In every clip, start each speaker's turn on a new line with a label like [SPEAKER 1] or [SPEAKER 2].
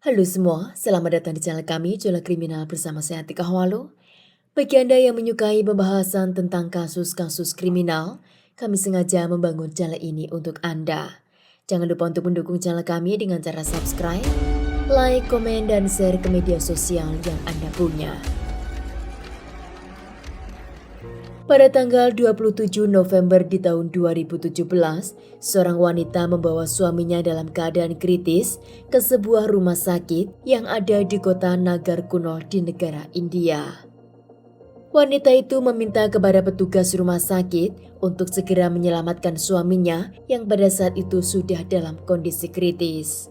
[SPEAKER 1] Halo semua, selamat datang di channel kami, Jurnal Kriminal bersama saya Tika Hawalo. Bagi Anda yang menyukai pembahasan tentang kasus-kasus kriminal, kami sengaja membangun channel ini untuk Anda. Jangan lupa untuk mendukung channel kami dengan cara subscribe, like, komen, dan share ke media sosial yang Anda punya. Pada tanggal 27 November di tahun 2017, seorang wanita membawa suaminya dalam keadaan kritis ke sebuah rumah sakit yang ada di kota Nagarjuna di negara India. Wanita itu meminta kepada petugas rumah sakit untuk segera menyelamatkan suaminya yang pada saat itu sudah dalam kondisi kritis.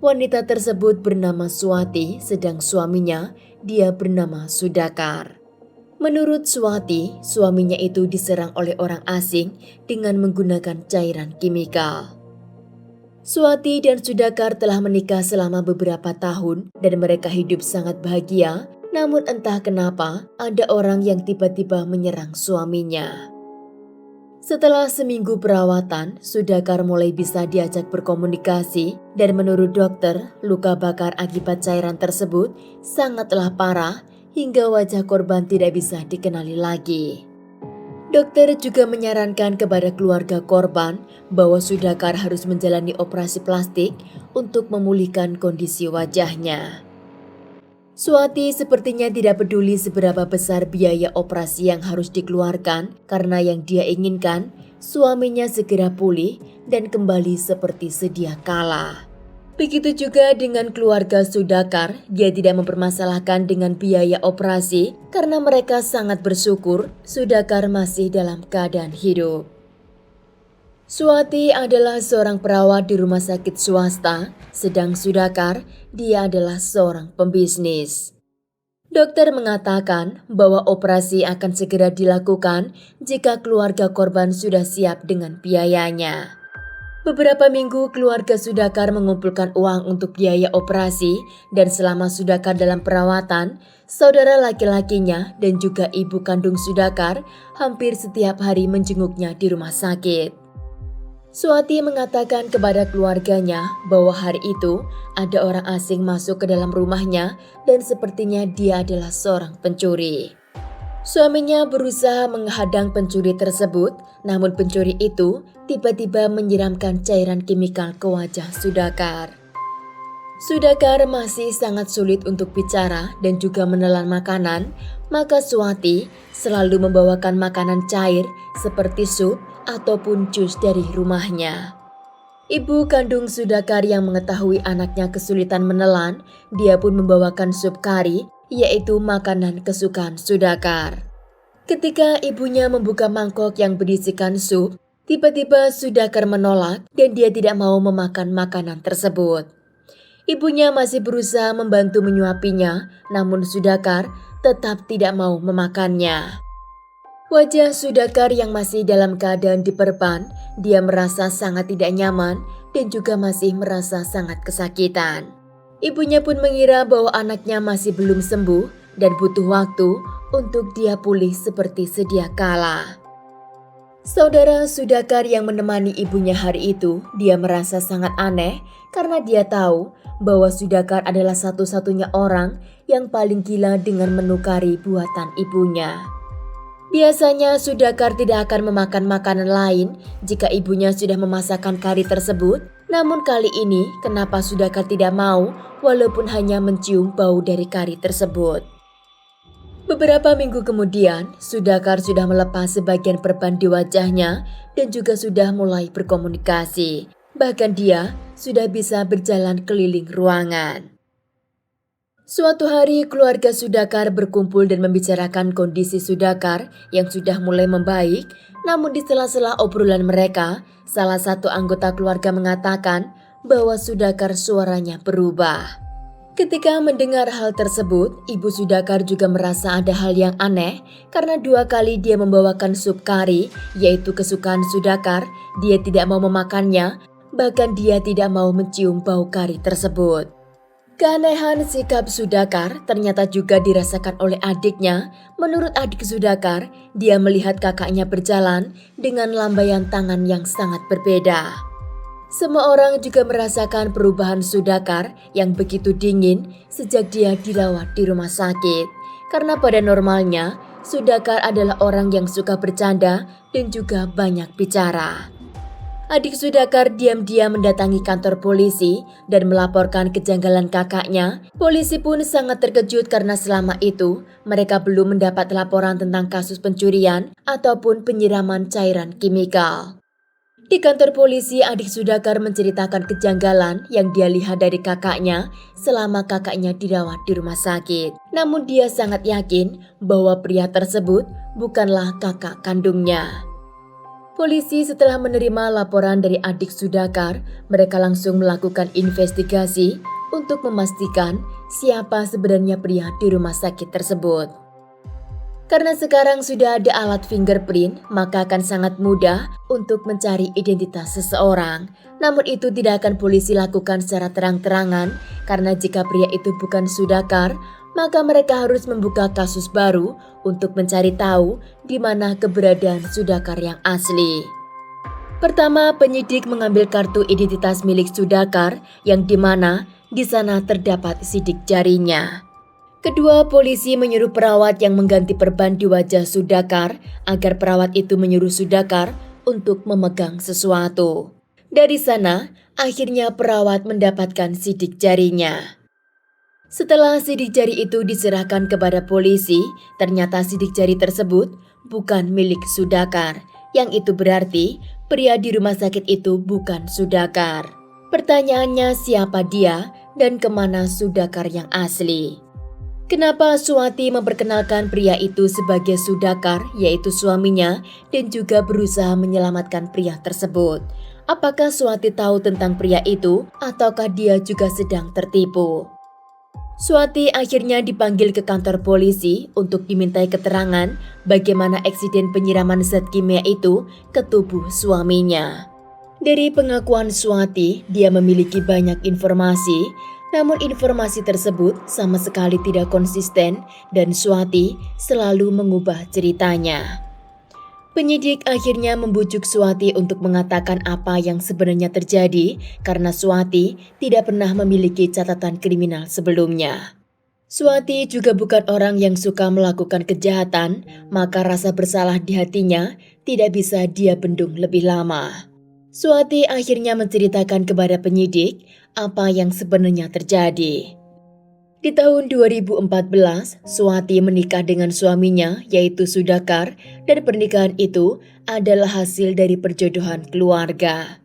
[SPEAKER 1] Wanita tersebut bernama Swati, sedang suaminya dia bernama Sudakar. Menurut Swati, suaminya itu diserang oleh orang asing dengan menggunakan cairan kimikal. Swati dan Sudakar telah menikah selama beberapa tahun dan mereka hidup sangat bahagia, namun entah kenapa ada orang yang tiba-tiba menyerang suaminya. Setelah seminggu perawatan, Sudakar mulai bisa diajak berkomunikasi dan menurut dokter, luka bakar akibat cairan tersebut sangatlah parah hingga wajah korban tidak bisa dikenali lagi. Dokter juga menyarankan kepada keluarga korban bahwa Sudakar harus menjalani operasi plastik untuk memulihkan kondisi wajahnya. Swati sepertinya tidak peduli seberapa besar biaya operasi yang harus dikeluarkan karena yang dia inginkan suaminya segera pulih dan kembali seperti sedia kala. Begitu juga dengan keluarga Sudakar, dia tidak mempermasalahkan dengan biaya operasi karena mereka sangat bersyukur Sudakar masih dalam keadaan hidup. Swati adalah seorang perawat di rumah sakit swasta, sedang Sudakar dia adalah seorang pembisnis. Dokter mengatakan bahwa operasi akan segera dilakukan jika keluarga korban sudah siap dengan biayanya. Beberapa minggu keluarga Sudakar mengumpulkan uang untuk biaya operasi dan selama Sudakar dalam perawatan, saudara laki-lakinya dan juga ibu kandung Sudakar hampir setiap hari menjenguknya di rumah sakit. Swati mengatakan kepada keluarganya bahwa hari itu ada orang asing masuk ke dalam rumahnya dan sepertinya dia adalah seorang pencuri. Suaminya berusaha menghadang pencuri tersebut, namun pencuri itu tiba-tiba menyiramkan cairan kimikal ke wajah Sudakar. Sudakar masih sangat sulit untuk bicara dan juga menelan makanan, maka Swati selalu membawakan makanan cair seperti sup ataupun jus dari rumahnya. Ibu kandung Sudakar yang mengetahui anaknya kesulitan menelan, dia pun membawakan sup kari, yaitu makanan kesukaan Sudakar. Ketika ibunya membuka mangkok yang berisikan sup, tiba-tiba Sudakar menolak dan dia tidak mau memakan makanan tersebut. Ibunya masih berusaha membantu menyuapinya, namun Sudakar tetap tidak mau memakannya. Wajah Sudakar yang masih dalam keadaan diperban, dia merasa sangat tidak nyaman dan juga masih merasa sangat kesakitan. Ibunya pun mengira bahwa anaknya masih belum sembuh dan butuh waktu untuk dia pulih seperti sedia kala. Saudara Sudakar yang menemani ibunya hari itu, dia merasa sangat aneh karena dia tahu bahwa Sudakar adalah satu-satunya orang yang paling gila dengan menukari buatan ibunya. Biasanya Sudakar tidak akan memakan makanan lain jika ibunya sudah memasakkan kari tersebut, namun kali ini kenapa Sudakar tidak mau walaupun hanya mencium bau dari kari tersebut. Beberapa minggu kemudian, Sudakar sudah melepas sebagian perban di wajahnya dan juga sudah mulai berkomunikasi. Bahkan dia sudah bisa berjalan keliling ruangan. Suatu hari keluarga Sudakar berkumpul dan membicarakan kondisi Sudakar yang sudah mulai membaik, namun di sela-sela obrolan mereka, salah satu anggota keluarga mengatakan bahwa Sudakar suaranya berubah. Ketika mendengar hal tersebut, ibu Sudakar juga merasa ada hal yang aneh karena 2 kali dia membawakan sup kari, yaitu kesukaan Sudakar, dia tidak mau memakannya, bahkan dia tidak mau mencium bau kari tersebut. Keanehan sikap Sudakar ternyata juga dirasakan oleh adiknya. Menurut adik Sudakar, dia melihat kakaknya berjalan dengan lambaian tangan yang sangat berbeda. Semua orang juga merasakan perubahan Sudakar yang begitu dingin sejak dia dirawat di rumah sakit. Karena pada normalnya, Sudakar adalah orang yang suka bercanda dan juga banyak bicara. Adik Sudakar diam-diam mendatangi kantor polisi dan melaporkan kejanggalan kakaknya. Polisi pun sangat terkejut karena selama itu mereka belum mendapat laporan tentang kasus pencurian ataupun penyiraman cairan kimikal. Di kantor polisi, adik Sudakar menceritakan kejanggalan yang dia lihat dari kakaknya selama kakaknya dirawat di rumah sakit. Namun dia sangat yakin bahwa pria tersebut bukanlah kakak kandungnya. Polisi setelah menerima laporan dari adik Sudakar, mereka langsung melakukan investigasi untuk memastikan siapa sebenarnya pria di rumah sakit tersebut. Karena sekarang sudah ada alat fingerprint, maka akan sangat mudah untuk mencari identitas seseorang. Namun itu tidak akan polisi lakukan secara terang-terangan, karena jika pria itu bukan Sudakar, maka mereka harus membuka kasus baru untuk mencari tahu di mana keberadaan Sudakar yang asli. Pertama, penyidik mengambil kartu identitas milik Sudakar yang di mana di sana terdapat sidik jarinya. Kedua, polisi menyuruh perawat yang mengganti perban di wajah Sudakar agar perawat itu menyuruh Sudakar untuk memegang sesuatu. Dari sana, akhirnya perawat mendapatkan sidik jarinya. Setelah sidik jari itu diserahkan kepada polisi, ternyata sidik jari tersebut bukan milik Sudakar. Yang itu berarti pria di rumah sakit itu bukan Sudakar. Pertanyaannya, siapa dia dan kemana Sudakar yang asli? Kenapa Suwati memperkenalkan pria itu sebagai Sudakar, yaitu suaminya, dan juga berusaha menyelamatkan pria tersebut? Apakah Suwati tahu tentang pria itu, ataukah dia juga sedang tertipu? Suwati akhirnya dipanggil ke kantor polisi untuk dimintai keterangan bagaimana eksiden penyiraman zat kimia itu ke tubuh suaminya. Dari pengakuan Suwati, dia memiliki banyak informasi, namun informasi tersebut sama sekali tidak konsisten dan Suwati selalu mengubah ceritanya. Penyidik akhirnya membujuk Suwati untuk mengatakan apa yang sebenarnya terjadi karena Suwati tidak pernah memiliki catatan kriminal sebelumnya. Suwati juga bukan orang yang suka melakukan kejahatan, maka rasa bersalah di hatinya tidak bisa dia bendung lebih lama. Suwati akhirnya menceritakan kepada penyidik apa yang sebenarnya terjadi. Di tahun 2014, Suwati menikah dengan suaminya yaitu Sudakar dan pernikahan itu adalah hasil dari perjodohan keluarga.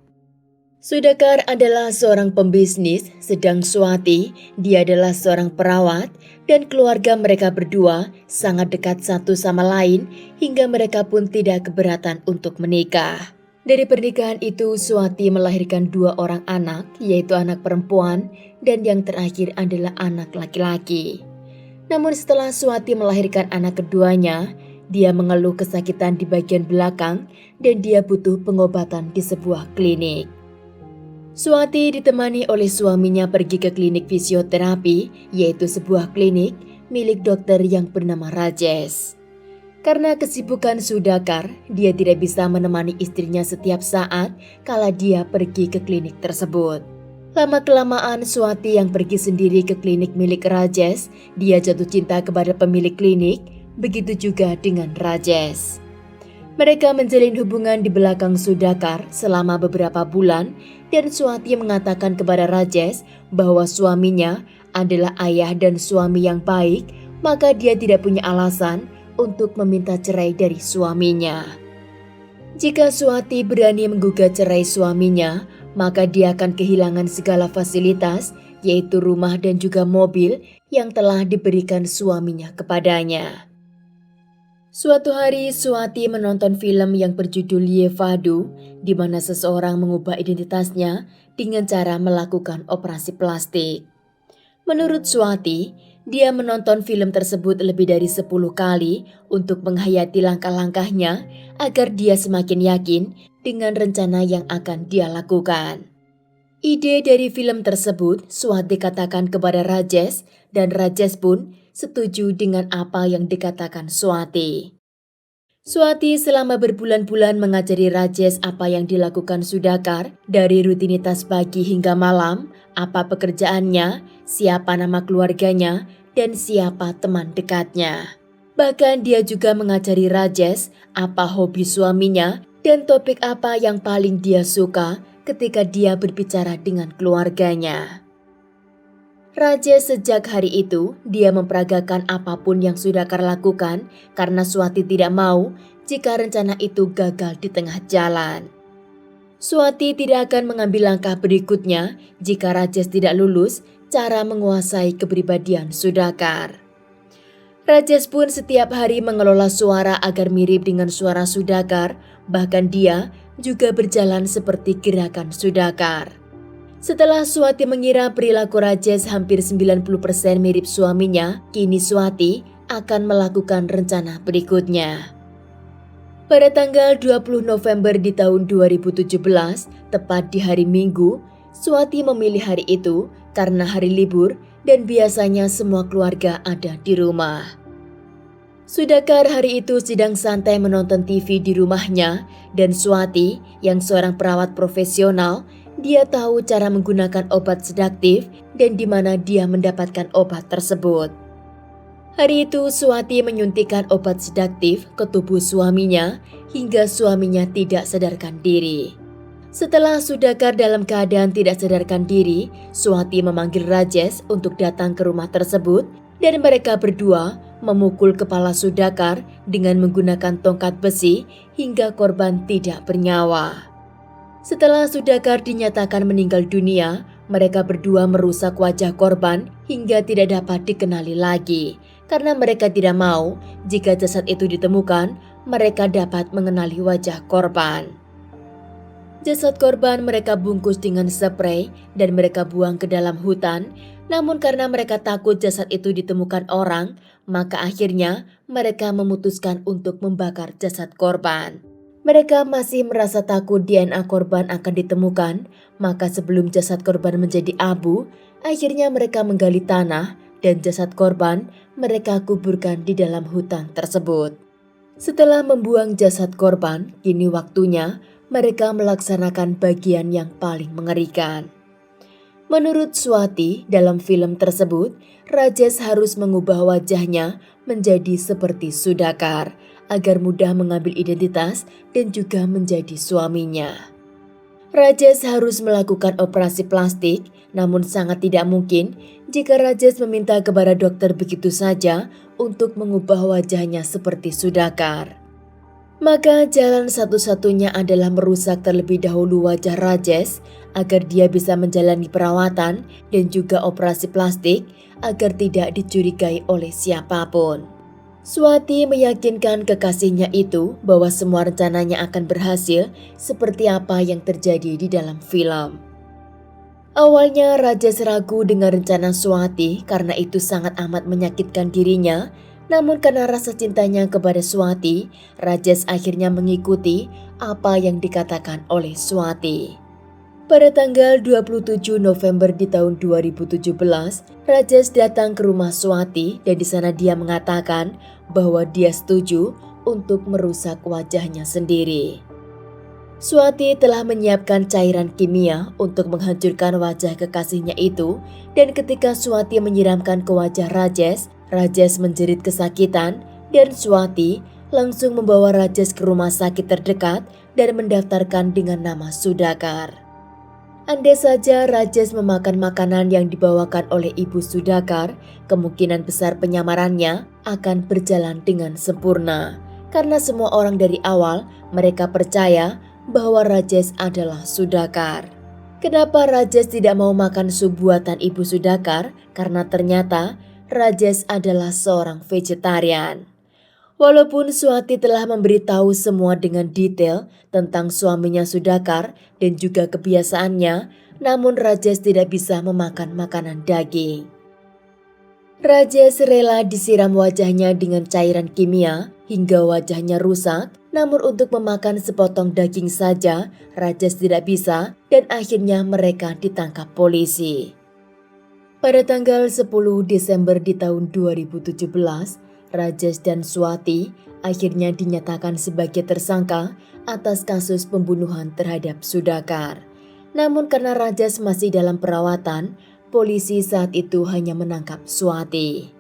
[SPEAKER 1] Sudakar adalah seorang pembisnis, sedang Suwati dia adalah seorang perawat dan keluarga mereka berdua sangat dekat satu sama lain hingga mereka pun tidak keberatan untuk menikah. Dari pernikahan itu, Suwati melahirkan 2 orang anak, yaitu anak perempuan dan yang terakhir adalah anak laki-laki. Namun setelah Suwati melahirkan anak keduanya, dia mengeluh kesakitan di bagian belakang dan dia butuh pengobatan di sebuah klinik. Suwati ditemani oleh suaminya pergi ke klinik fisioterapi, yaitu sebuah klinik milik dokter yang bernama Rajesh. Karena kesibukan Sudakar, dia tidak bisa menemani istrinya setiap saat kala dia pergi ke klinik tersebut. Lama-kelamaan Suwati yang pergi sendiri ke klinik milik Rajesh, dia jatuh cinta kepada pemilik klinik, begitu juga dengan Rajesh. Mereka menjalin hubungan di belakang Sudakar selama beberapa bulan dan Suwati mengatakan kepada Rajesh bahwa suaminya adalah ayah dan suami yang baik, maka dia tidak punya alasan untuk meminta cerai dari suaminya. Jika Suwati berani menggugat cerai suaminya, maka dia akan kehilangan segala fasilitas, yaitu rumah dan juga mobil yang telah diberikan suaminya kepadanya. Suatu hari Suwati menonton film yang berjudul Ye Fadu, di mana seseorang mengubah identitasnya dengan cara melakukan operasi plastik. Menurut Suwati, dia menonton film tersebut lebih dari 10 kali untuk menghayati langkah-langkahnya agar dia semakin yakin dengan rencana yang akan dia lakukan. Ide dari film tersebut Suwati katakan kepada Rajesh dan Rajesh pun setuju dengan apa yang dikatakan Suwati. Swati selama berbulan-bulan mengajari Rajesh apa yang dilakukan Sudhakar dari rutinitas pagi hingga malam, apa pekerjaannya, siapa nama keluarganya, dan siapa teman dekatnya. Bahkan dia juga mengajari Rajesh apa hobi suaminya dan topik apa yang paling dia suka ketika dia berbicara dengan keluarganya. Rajesh sejak hari itu, dia memperagakan apapun yang Sudhakar lakukan karena Swati tidak mau jika rencana itu gagal di tengah jalan. Swati tidak akan mengambil langkah berikutnya jika Rajesh tidak lulus cara menguasai kepribadian Sudhakar. Rajesh pun setiap hari mengelola suara agar mirip dengan suara Sudhakar, bahkan dia juga berjalan seperti gerakan Sudhakar. Setelah Swati mengira perilaku Rajesh hampir 90% mirip suaminya, kini Swati akan melakukan rencana berikutnya. Pada tanggal 20 November di tahun 2017, tepat di hari Minggu, Swati memilih hari itu karena hari libur dan biasanya semua keluarga ada di rumah. Sudhakar hari itu sedang santai menonton TV di rumahnya dan Swati yang seorang perawat profesional, dia tahu cara menggunakan obat sedaktif dan di mana dia mendapatkan obat tersebut. Hari itu Swati menyuntikkan obat sedaktif ke tubuh suaminya hingga suaminya tidak sadarkan diri. Setelah Sudhakar dalam keadaan tidak sadarkan diri, Swati memanggil Rajesh untuk datang ke rumah tersebut dan mereka berdua memukul kepala Sudhakar dengan menggunakan tongkat besi hingga korban tidak bernyawa. Setelah Sudhakar dinyatakan meninggal dunia, mereka berdua merusak wajah korban hingga tidak dapat dikenali lagi. Karena mereka tidak mau jika jasad itu ditemukan, mereka dapat mengenali wajah korban. Jasad korban mereka bungkus dengan spray dan mereka buang ke dalam hutan. Namun karena mereka takut jasad itu ditemukan orang, maka akhirnya mereka memutuskan untuk membakar jasad korban. Mereka masih merasa takut DNA korban akan ditemukan, maka sebelum jasad korban menjadi abu, akhirnya mereka menggali tanah dan jasad korban mereka kuburkan di dalam hutan tersebut. Setelah membuang jasad korban, kini waktunya mereka melaksanakan bagian yang paling mengerikan. Menurut Swati, dalam film tersebut, Rajesh harus mengubah wajahnya menjadi seperti Sudhakar agar mudah mengambil identitas dan juga menjadi suaminya. Rajesh harus melakukan operasi plastik, namun sangat tidak mungkin jika Rajesh meminta kepada dokter begitu saja untuk mengubah wajahnya seperti Sudhakar. Maka jalan satu-satunya adalah merusak terlebih dahulu wajah Rajesh agar dia bisa menjalani perawatan dan juga operasi plastik agar tidak dicurigai oleh siapapun. Swati meyakinkan kekasihnya itu bahwa semua rencananya akan berhasil seperti apa yang terjadi di dalam film. Awalnya Rajesh ragu dengan rencana Swati karena itu sangat amat menyakitkan dirinya. Namun karena rasa cintanya kepada Swati, Rajesh akhirnya mengikuti apa yang dikatakan oleh Swati. Pada tanggal 27 November di tahun 2017, Rajesh datang ke rumah Swati dan di sana dia mengatakan bahwa dia setuju untuk merusak wajahnya sendiri. Swati telah menyiapkan cairan kimia untuk menghancurkan wajah kekasihnya itu dan ketika Swati menyiramkan ke wajah Rajesh, Rajesh menjerit kesakitan dan Swati langsung membawa Rajesh ke rumah sakit terdekat dan mendaftarkan dengan nama Sudhakar. Andai saja Rajesh memakan makanan yang dibawakan oleh ibu Sudhakar, kemungkinan besar penyamarannya akan berjalan dengan sempurna. Karena semua orang dari awal mereka percaya bahwa Rajesh adalah Sudhakar. Kenapa Rajesh tidak mau makan sup buatan ibu Sudhakar? Karena ternyata Rajesh adalah seorang vegetarian. Walaupun Swati telah memberitahu semua dengan detail tentang suaminya Sudhakar dan juga kebiasaannya, namun Rajesh tidak bisa memakan makanan daging. Rajesh rela disiram wajahnya dengan cairan kimia hingga wajahnya rusak, namun untuk memakan sepotong daging saja Rajesh tidak bisa dan akhirnya mereka ditangkap polisi. Pada tanggal 10 Desember di tahun 2017, Rajesh dan Swati akhirnya dinyatakan sebagai tersangka atas kasus pembunuhan terhadap Sudakar. Namun karena Rajesh masih dalam perawatan, polisi saat itu hanya menangkap Swati.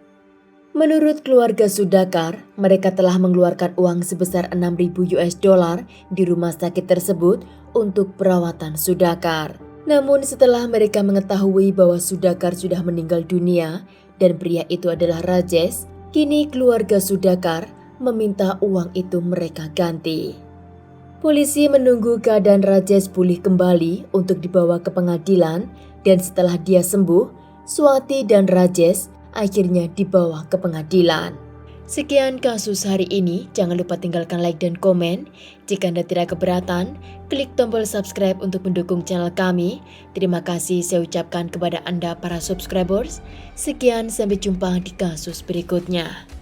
[SPEAKER 1] Menurut keluarga Sudakar, mereka telah mengeluarkan uang sebesar 6.000 US dollar di rumah sakit tersebut untuk perawatan Sudakar. Namun setelah mereka mengetahui bahwa Sudakar sudah meninggal dunia dan pria itu adalah Rajesh, kini keluarga Sudakar meminta uang itu mereka ganti. Polisi menunggu keadaan Rajesh pulih kembali untuk dibawa ke pengadilan dan setelah dia sembuh, Swati dan Rajesh akhirnya dibawa ke pengadilan. Sekian kasus hari ini, jangan lupa tinggalkan like dan komen. Jika Anda tidak keberatan, klik tombol subscribe untuk mendukung channel kami. Terima kasih saya ucapkan kepada Anda para subscribers. Sekian, sampai jumpa di kasus berikutnya.